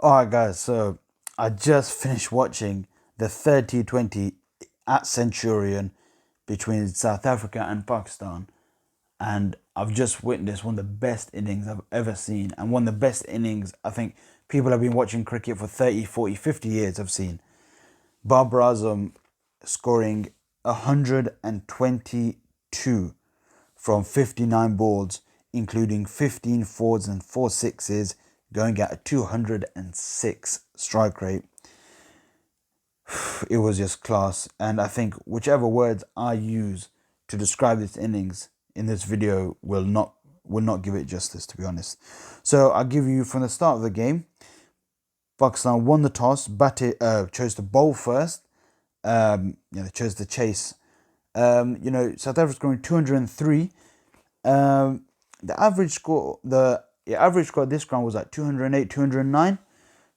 Alright, guys, so I just finished watching the third T20 at Centurion between South Africa and Pakistan, and I've just witnessed one of the best innings I've ever seen, and one of the best innings I think people have been watching cricket for 30, 40, 50 years have seen. Babar Azam scoring 122 from 59 balls, including 15 fours and 4 sixes, going at a 206 strike rate. It was just class. And I think whichever words I use to describe this innings in this video will not give it justice, to be honest. So I'll give you from the start of the game. Pakistan won the toss, chose to bowl first. They chose to chase. South Africa's scoring 203. The average score this ground was at 208, 209.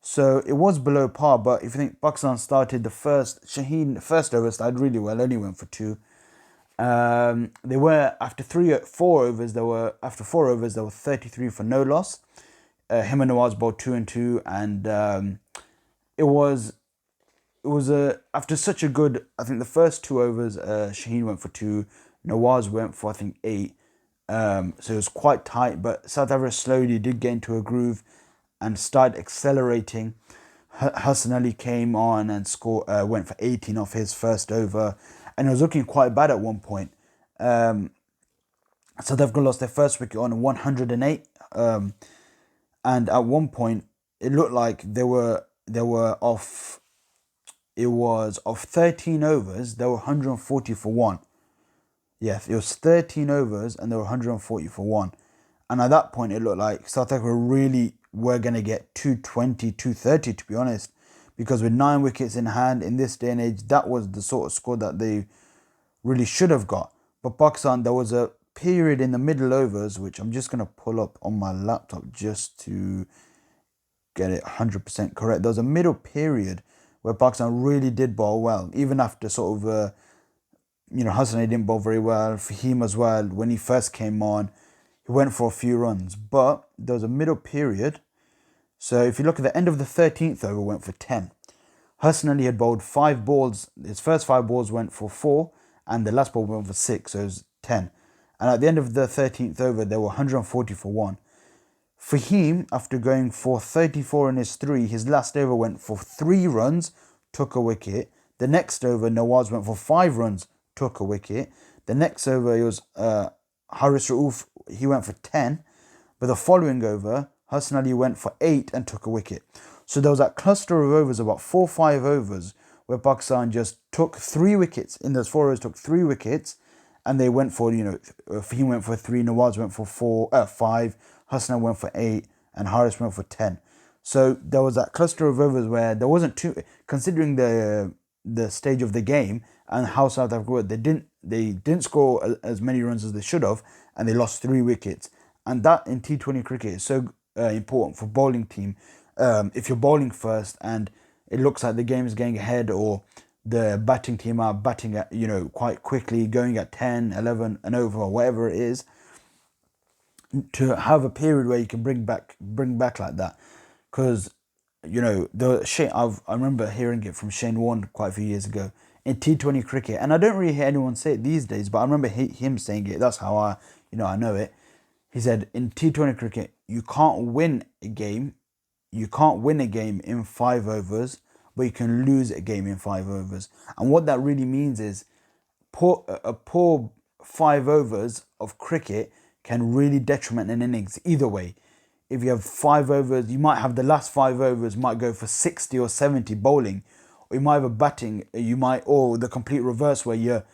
So it was below par, but if you think Pakistan started Shaheen first over started really well, only went for two. They were after 4 overs. After 4 overs there were 33 for no loss. Him and Nawaz bowled 2 and 2, and after such a good. I think the first 2 overs, Shaheen went for two, Nawaz went for I think 8. So it was quite tight, but South Africa slowly did get into a groove and started accelerating. Hassan Ali came on and went for 18 off his first over, and it was looking quite bad at one point. South Africa lost their first wicket on 108, and at one point it looked like they were off. It was off 13 overs. They were 140 for one. Yeah, it was 13 overs and they were 140 for one. And at that point, it looked like South Africa really were going to get 220, 230, to be honest. Because with 9 wickets in hand in this day and age, that was the sort of score that they really should have got. But Pakistan, there was a period in the middle overs, which I'm just going to pull up on my laptop just to get it 100% correct. There was a middle period where Pakistan really did bowl well, even after sort of Hassan didn't bowl very well. Fahim as well, when he first came on, he went for a few runs. But there was a middle period. So if you look at the end of the 13th over, went for 10. Hassan Ali had bowled 5 balls. His first 5 balls went for 4, and the last ball went for 6, so it was 10. And at the end of the 13th over, they were 140 for 1. Fahim, after going for 34 in his 3, his last over went for 3 runs, took a wicket. The next over, Nawaz went for 5 runs, took a wicket. The next over, it was Haris Rauf, he went for 10. But the following over, Hassan Ali went for 8 and took a wicket. So there was that cluster of overs, about 4 or 5 overs, where Pakistan just took 3 wickets. In those 4 overs, took 3 wickets, and they went for, Fahim went for 3, Nawaz went for 5, Hassan went for 8, and Haris went for 10. So there was that cluster of overs where there wasn't too, considering the stage of the game and how South Africa were, they didn't score as many runs as they should have, and they lost 3 wickets. And that in T20 cricket is so important for bowling team. If you're bowling first and it looks like the game is getting ahead, or the batting team are batting at quite quickly, going at 10, 11 and over, or whatever it is, to have a period where you can bring back like that. Because I remember hearing it from Shane Warne quite a few years ago in T20 cricket, and I don't really hear anyone say it these days, but I remember him saying it. That's how I know it. He said in T20 cricket, you can't win a game in 5 overs, but you can lose a game in 5 overs. And what that really means is a poor 5 overs of cricket can really detriment an innings either way. If you have 5 overs, you might have the last 5 overs might go for 60 or 70 bowling, or you might have a batting, or the complete reverse where you're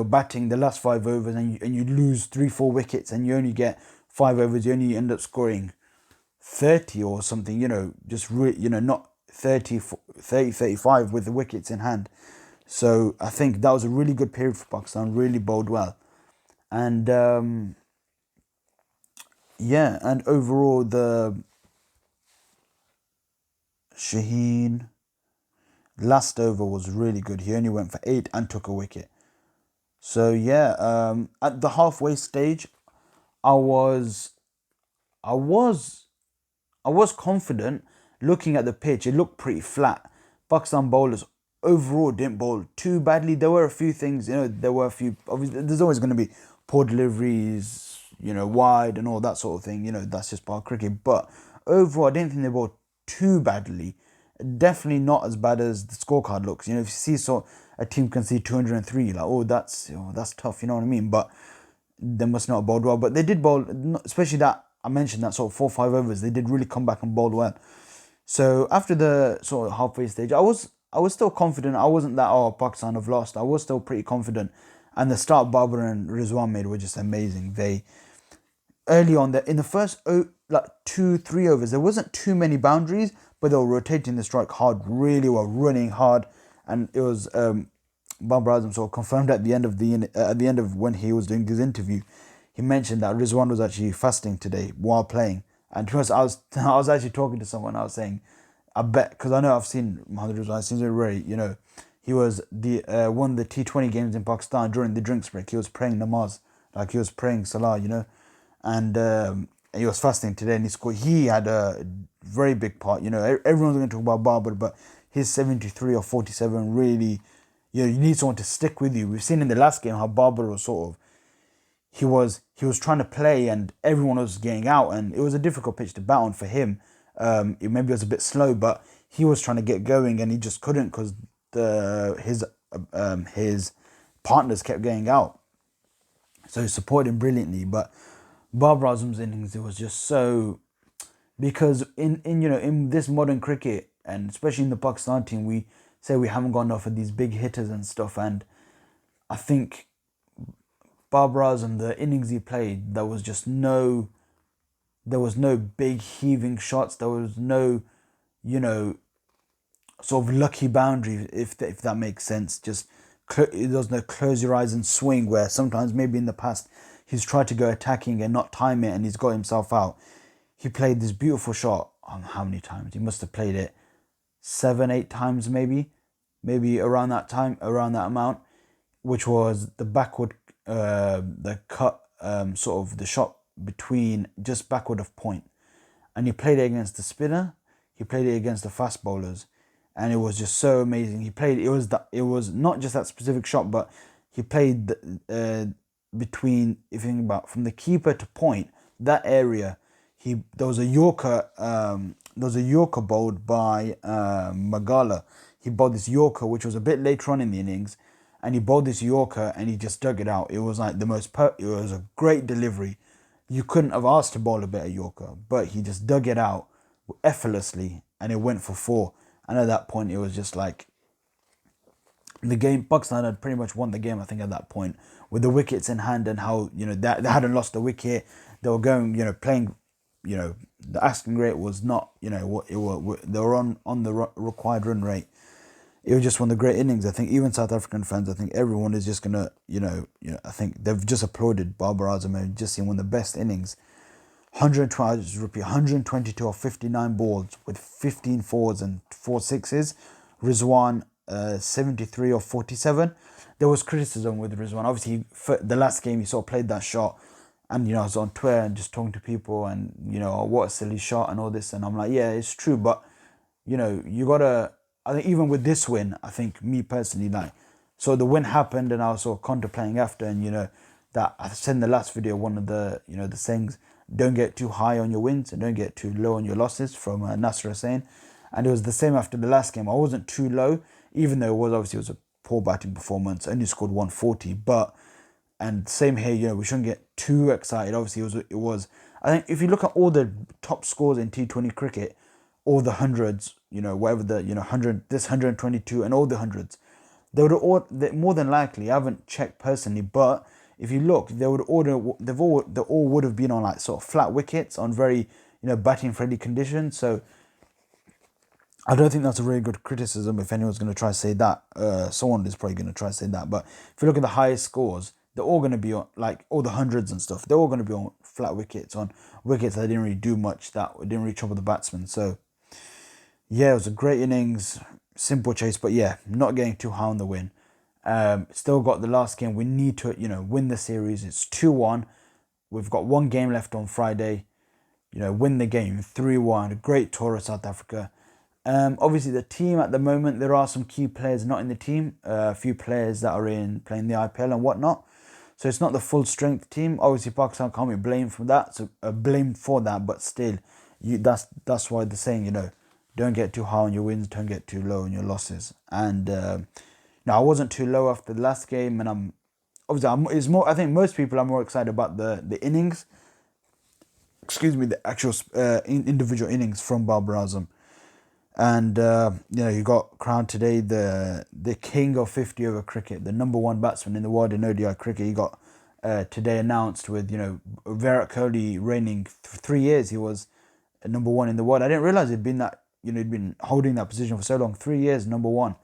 batting the last 5 overs and you lose 3-4 wickets, and you only get 5 overs, you only end up scoring 30 or something, not 30, 35 with the wickets in hand. So I think that was a really good period for Pakistan, really bowled well. And and overall the Shaheen last over was really good. He only went for 8 and took a wicket. So at the halfway stage, I was confident, looking at the pitch, it looked pretty flat. Pakistan bowlers overall didn't bowl too badly. There were a few things, there were a few, obviously, there's always going to be poor deliveries, wide and all that sort of thing, that's just part of cricket. But overall, I didn't think they bowled too badly. Definitely not as bad as the scorecard looks. If you see a team can see 203, like, that's tough, you know what I mean? But they must not have bowled well. But they did bowl, especially that, I mentioned that sort of 4 or 5 overs, they did really come back and bowl well. So after the sort of halfway stage, I was still confident. I wasn't that, Pakistan have lost. I was still pretty confident. And the start Babar and Rizwan made were just amazing. They early on in the first 2-3 overs, there wasn't too many boundaries, but they were rotating the strike hard, really were running hard, and it was Babar Azam sort of confirmed at the end of when he was doing his interview. He mentioned that Rizwan was actually fasting today while playing, and to us, I was actually talking to someone. I was saying, I bet, because I know I've seen Mohammad Rizwan. Seems very, he was won the T20 games in Pakistan during the drinks break. He was praying namaz, like he was praying salah, and he was fasting today, and he scored. He had a very big part. Everyone's going to talk about Babar, but his 73 or 47 really, you need someone to stick with you. We've seen in the last game how Babar was sort of, he was trying to play and everyone was getting out, and it was a difficult pitch to bat on for him. It maybe was a bit slow, but he was trying to get going and he just couldn't because his partners kept getting out. So he supported him brilliantly. But Babar Azam's innings, it was just so, because in this modern cricket, and especially in the Pakistan team, we say we haven't got enough of these big hitters and stuff, and I think Babar Azam, the innings he played, there was no big heaving shots. There was no, sort of lucky boundary, if that makes sense. Just there was no close your eyes and swing, where sometimes maybe in the past he's tried to go attacking and not time it and he's got himself out. He played this beautiful shot. How many times? He must have played it 7-8 times, maybe around that amount, which was the backward, the cut, sort of the shot between just backward of point. And he played it against the spinner, he played it against the fast bowlers, and it was just so amazing. It was not just that specific shot, but he played between, if you think about from the keeper to point, that area. There was a Yorker bowled by Magala. He bowled this Yorker, which was a bit later on in the innings, and he bowled this Yorker and he just dug it out. It was like it was a great delivery. You couldn't have asked to bowl a better Yorker, but he just dug it out effortlessly and it went for 4. And at that point, it was just like the game. Pakistan had pretty much won the game, I think, at that point, with the wickets in hand, and how they hadn't lost a wicket. They were going, playing. The asking rate was not, what it was. They were on the required run rate. It was just one of the great innings. I think even South African fans, I think everyone is just gonna, I think they've just applauded Babar Azam and just seen one of the best innings. 122 or 59 balls with 15 fours and 4 sixes. Rizwan 73 or 47. There was criticism with Rizwan. Obviously, for the last game he sort of played that shot, and I was on Twitter and just talking to people, and what a silly shot and all this, and I'm like, yeah, it's true, but you gotta. I think even with this win, I think me personally, so the win happened and I was sort of contemplating after, and that I said in the last video, one of the the sayings, don't get too high on your wins and don't get too low on your losses, from Nasser Hussain. And it was the same after the last game. I wasn't too low, even though it was a poor batting performance. I only scored 140, but, and same here, we shouldn't get too excited. Obviously, it was. I think if you look at all the top scores in T20 cricket, all the hundreds, whatever the 100, this 122, and all the hundreds, they more than likely. I haven't checked personally, but if you look, they all would have been on like sort of flat wickets on very batting friendly conditions. So I don't think that's a really good criticism if anyone's going to try to say that. Someone is probably going to try to say that. But if you look at the highest scores, they're all going to be on, like all the hundreds and stuff, they're all going to be on flat wickets, on wickets that didn't really do much, that didn't really trouble the batsman. So yeah, it was a great innings, simple chase, but yeah, not getting too high on the win. Still got the last game. We need to, win the series. It's 2-1. We've got one game left on Friday. win the game 3-1. Great tour of South Africa. Obviously, the team at the moment, there are some key players not in the team. A few players that are playing the IPL and whatnot. So it's not the full strength team. Obviously, Pakistan can't be blamed for that. So blamed for that, but still, that's why they're saying, don't get too high on your wins, don't get too low on your losses. And I wasn't too low after the last game, and it's more. I think most people are more excited about the innings. Excuse me, the actual individual innings from Babar Azam. And you got crowned today the king of 50 over cricket, the number one batsman in the world in ODI cricket. He got today announced with Virat Kohli reigning 3 years. He was number one in the world. I didn't realize he'd been he'd been holding that position for so long. 3 years, number one,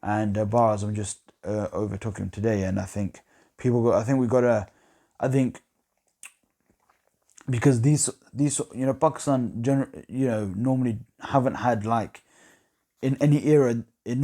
and Babar Azam just overtook him today. And I think because these Pakistan normally haven't had, like, in any era, they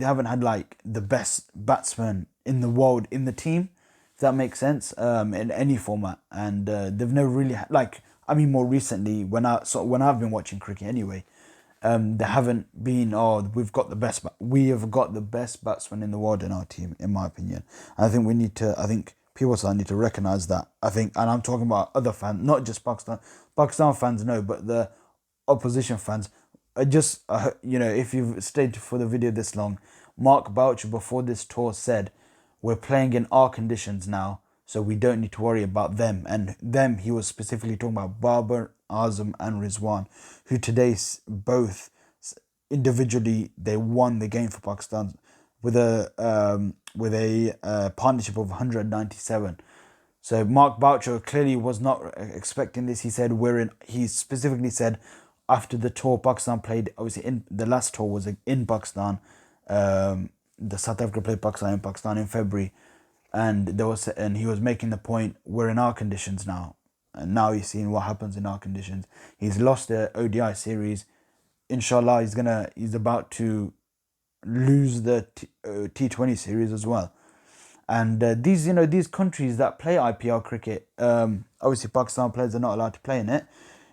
haven't had like the best batsman in the world in the team, if that makes sense, in any format. And they've never really had, more recently, when I've been watching cricket anyway, they haven't been, we have got the best batsman in the world in our team, in my opinion. And I think people need to recognise that. And I'm talking about other fans, not just Pakistan fans, no, but the opposition fans. If you've stayed for the video this long, Mark Boucher before this tour said, we're playing in our conditions now, so we don't need to worry about them. And them, he was specifically talking about Babar Azam and Rizwan, who today both individually, they won the game for Pakistan with a partnership of 197. So Mark Boucher clearly was not expecting this. He specifically said, after the tour Pakistan played, obviously the last tour was in Pakistan. The South Africa played Pakistan in February, and he was making the point, we're in our conditions now, and now he's seeing what happens in our conditions. He's lost the ODI series. Inshallah, he's about to lose the T20 series as well. And these countries that play IPL cricket, obviously Pakistan players are not allowed to play in it.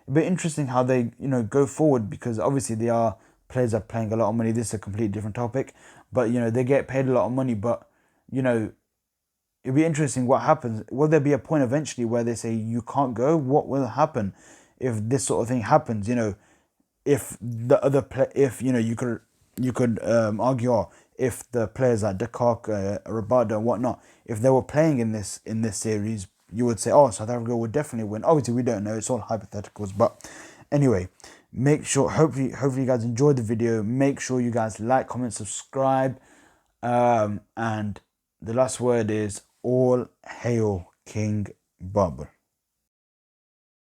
It'd be interesting how they go forward, because obviously players are paying a lot of money. This is a completely different topic, but they get paid a lot of money. But it'd be interesting what happens. Will there be a point eventually where they say you can't go? What will happen if this sort of thing happens? If the other you could argue, if the players like De Kock, Rabada and whatnot, if they were playing in this series, you would say, South Africa would definitely win. Obviously, we don't know. It's all hypotheticals. But anyway, hopefully you guys enjoyed the video. Make sure you guys like, comment, subscribe. And the last word is, all hail King Babar.